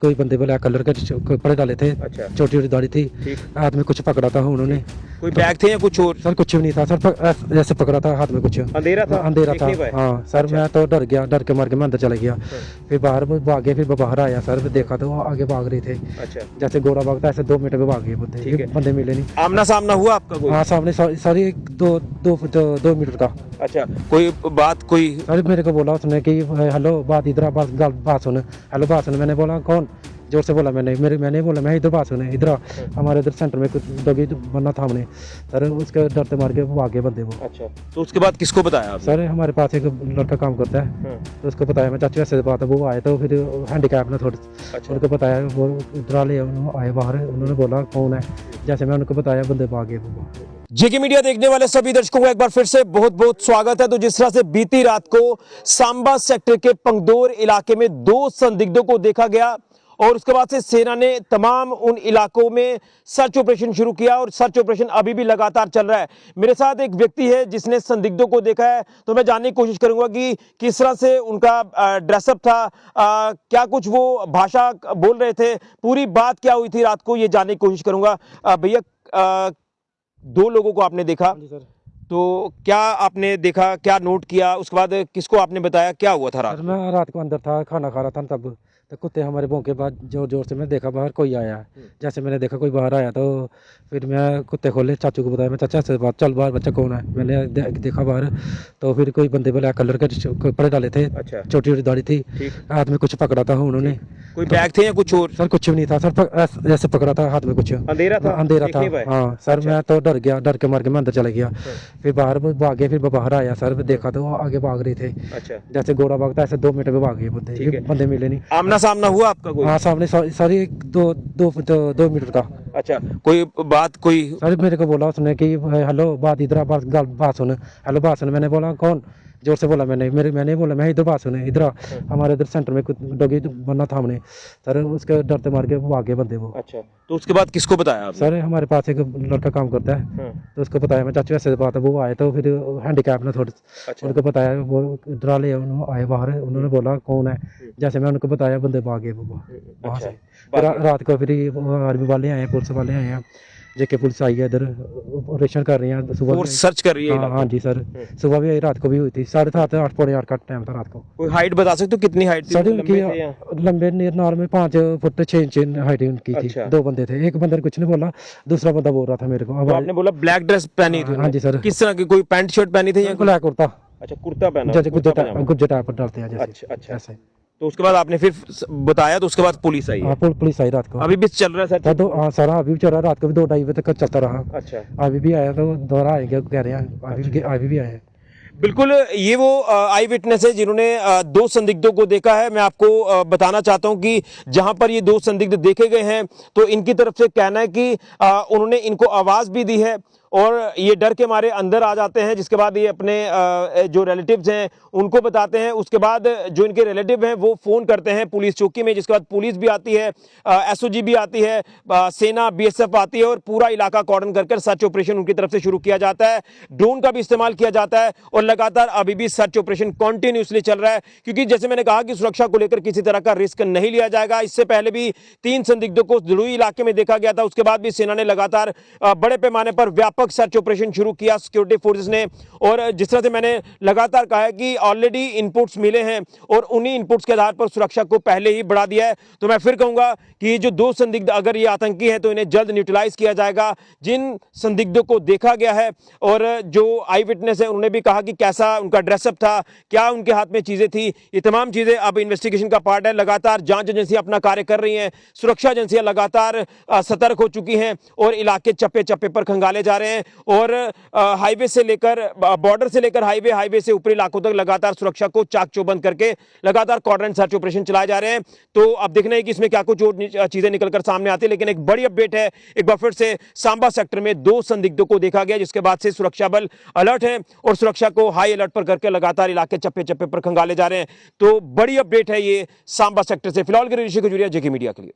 कोई बंदे black colour के कपड़े डाले थे। अच्छा। छोटी छोटी दाढ़ी थी। ठीक। हाथ में कुछ पकड़ा था उन्होंने। कोई बैग थे या कुछ और? सर कुछ भी नहीं था सर, जैसे पकड़ा था हाथ में कुछ अंधेरा था? अंधेरा देख था। नहीं पाए? हाँ सर, अच्छा। मैं तो डर गया, डर के मार के मैं अंदर चला गया। फिर बाहर भागे, फिर बाहर आया सर, फिर देखा तो वो आगे भाग रहे थे। अच्छा। जैसे घोड़ा भागता है ऐसे 2 मिनट में भाग गए बंदे। ठीक है। बंदे मिले नहीं। आमना सामना हुआ आपका कोई? हाँ सामने सारी 2 मीटर का। अच्छा। कोई बात कोई? सर मेरे को बोला उसने कि हेलो बात इधर आ, बात सुन, हेलो बात सुन। मैंने बोला कौन, जोर से बोला मैंने बोला मैं इधर बात सुने, इधर आ। हमारे इधर सेंटर में कुछ डगी बनना था हमने सर, उसके डरते मार के वो आगे बंदे वो। अच्छा। तो उसके बाद किसको बताया आपने? सर हमारे पास एक लड़का काम करता है, तो उसको बताया, मैं चाचू ऐसे बात है, वो आए तो फिर हैंडीकैप ना थोड़ी। अच्छा। उनको बताया, वो डरा ले आए बाहर, उन्होंने बोला कौन है, जैसे मैं उनको बताया बंदे भागे वो। जेके मीडिया देखने वाले सभी दर्शकों का एक बार फिर से बहुत बहुत स्वागत है। तो जिस तरह से बीती रात को सांबा सेक्टर के पंगदौर इलाके में 2 संदिग्धों को देखा गया और उसके बाद से सेना ने तमाम उन इलाकों में सर्च ऑपरेशन शुरू किया और सर्च ऑपरेशन अभी भी लगातार चल रहा है। मेरे साथ एक व्यक्ति है जिसने संदिग्धों को देखा है, तो मैं जानने की कोशिश करूंगा कि किस तरह से उनका ड्रेसअप था, क्या कुछ वो भाषा बोल रहे थे, पूरी बात क्या हुई थी रात को, ये जानने की कोशिश करूंगा। भैया, 2 लोगों को आपने देखा, सर तो क्या आपने देखा, क्या नोट किया, उसके बाद किसको आपने बताया, क्या हुआ था रात सर को? मैं रात को अंदर था, खाना खा रहा था तब तो कुत्ते हमारे भौंके बाद जोर जोर से मैं देखा बाहर कोई आया है। जैसे मैंने देखा कोई बाहर आया तो फिर मैं कुत्ते खोले, चाचू को बताया, मैं चाचा से बात, चल बाहर बच्चा कौन है। मैंने देखा बाहर तो फिर कोई बंदे ब्लैक कलर के कपड़े डाले थे। अच्छा। छोटी छोटी दाढ़ी थी। ठीक। हाथ में कुछ पकड़ा था उन्होंने। कोई बैग थे या कुछ और? सर कुछ भी नहीं था सर, जैसे पकड़ा था हाथ में कुछ अंधेरा था? अंधेरा देख था। नहीं पाए? हाँ सर, अच्छा। मैं तो डर गया, डर के मार के मैं अंदर चला गया। फिर बाहर भागे, फिर बाहर आया सर, फिर देखा तो वो आगे भाग रहे थे। अच्छा। जैसे घोड़ा भागता है ऐसे 2 मिनट में भाग गए ठीक है। बंदे मिले नहीं। आमना सामना हुआ आपका कोई? हाँ सामने सारी 2 मीटर का। अच्छा। कोई बात कोई? सर मेरे को बोला उसने कि हेलो बात इधर आ, बात सुन, हेलो बात सुन। मैंने बोला कौन, जोर से बोला मैंने बोला मैं इधर बात सुने, इधर आ। हमारे इधर सेंटर में कुछ डगी बनना था हमने सर, उसके डरते मार के वो आगे बंदे वो। अच्छा। तो उसके बाद किसको बताया आपने? सर हमारे पास एक लड़का काम करता है, तो उसको बताया, मैं चाचू ऐसे बात है, वो आए तो फिर हैंडीकैप ना थोड़ी। अच्छा। उनको बताया, वो डरा ले आए बाहर, उन्होंने बोला कौन है, जैसे मैं उनको बताया बंदे भागे वो वहाँ अच्छा। से। रात को फिर आर्मी वाले आए हैं, पुलिस वाले आए हैं, जेके पुलिस आई है इधर, ऑपरेशन कर रही है सुबह। और सर्च कर रही है हाँ इलाका? हाँ जी सर, सुबह भी आई, रात को भी हुई थी, 7:30 8 पौने 8 का टाइम था रात को। कोई हाइट बता सकते हो कितनी हाइट थी? सर लंबे थे या? उनकी लंबे नॉर्मल में 5 फुट 6 इंच हाइट उनकी थी। अच्छा। 2 बंदे थे, एक बंदे ने कुछ नहीं बोला, दूसरा बंदा बोल रहा था मेरे को। तो आपने बोला ब्लैक ड्रेस पहनी थी? हाँ जी सर। किस तरह की, कोई पैंट शर्ट पहनी थी या? ब्लैक कुर्ता, अच्छा, कुर्ता पहना? जैसे कुर्ता पजामा। गुज्जे टाइप पर डालते हैं जैसे। अच्छा अच्छा। ऐसे। तो उसके बाद आपने फिर बताया, तो उसके बाद पुलिस आई है? हाँ पुलिस आई रात को। अभी भी चल रहा है सर? तो हाँ सर, अभी भी चल रहा है, रात को भी 2-2:30 बजे तक चलता रहा। अच्छा। अभी भी आया तो दोबारा आएंगे कह रहे हैं, अभी भी आए। बिल्कुल, ये वो आई विटनेस है जिन्होंने 2 संदिग्धों को देखा है। मैं आपको बताना चाहता हूं कि जहां पर ये 2 संदिग्ध देखे गए हैं, तो इनकी तरफ से कहना है कि उन्होंने इनको आवाज भी दी है और ये डर के मारे अंदर आ जाते हैं, जिसके बाद ये अपने जो रिलेटिव्स हैं उनको बताते हैं। उसके बाद जो इनके रिलेटिव हैं वो फोन करते हैं पुलिस चौकी में, जिसके बाद पुलिस भी आती है, एसओजी भी आती है, सेना बीएसएफ आती है और पूरा इलाका कॉर्डन कर सर्च ऑपरेशन उनकी तरफ से शुरू किया जाता है। ड्रोन का भी इस्तेमाल किया जाता है और लगातार अभी भी सर्च ऑपरेशन कंटिन्यूअसली चल रहा है, क्योंकि जैसे मैंने कहा कि सुरक्षा को लेकर किसी तरह का रिस्क नहीं लिया जाएगा। इससे पहले भी 3 संदिग्धों को जरूरी इलाके में देखा गया था, उसके बाद भी सेना ने लगातार बड़े पैमाने पर व्यापक सर्च ऑपरेशन शुरू किया सिक्योरिटी फोर्सेस ने। और जिस तरह से मैंने लगातार कहा है कि ऑलरेडी इनपुट्स मिले हैं और उन्हीं इनपुट्स के आधार पर सुरक्षा को पहले ही बढ़ा दिया है। तो मैं फिर कहूंगा कि जो 2 संदिग्ध अगर ये आतंकी हैं तो इन्हें जल्द न्यूट्रलाइज किया जाएगा। जिन संदिग्धों को देखा गया है और जो आई विटनेस है उन्होंने भी कहा कि कैसा उनका ड्रेसअप था, क्या उनके हाथ में चीजें थी, ये तमाम चीजें अब इन्वेस्टिगेशन का पार्ट है। लगातार जांच एजेंसियां अपना कार्य कर रही हैं, सुरक्षा एजेंसियां लगातार सतर्क हो चुकी हैं और इलाके चप्पे चप्पे पर खंगाले जा रहे हैं और हाईवे से लेकर बॉर्डर से लेकर हाईवे से ऊपरी इलाकों तक लगातार सुरक्षा को चाक चौबंद करके लगातार कॉर्डन सर्च ऑपरेशन चलाए जा रहे हैं। तो अब देखना है कि इसमें क्या कुछ और चीजें निकलकर सामने आती है, लेकिन एक बड़ी अपडेट है, एक बार फिर से सांबा सेक्टर में 2 संदिग्धों को देखा गया, जिसके बाद से सुरक्षा बल अलर्ट है और सुरक्षा को हाई अलर्ट पर करके लगातार इलाके चप्पे चप्पे पर खंगाले जा रहे हैं। तो बड़ी अपडेट है ये सांबा सेक्टर से। फिलहाल के लिए ऋषि खजूरिया, जेके मीडिया के लिए।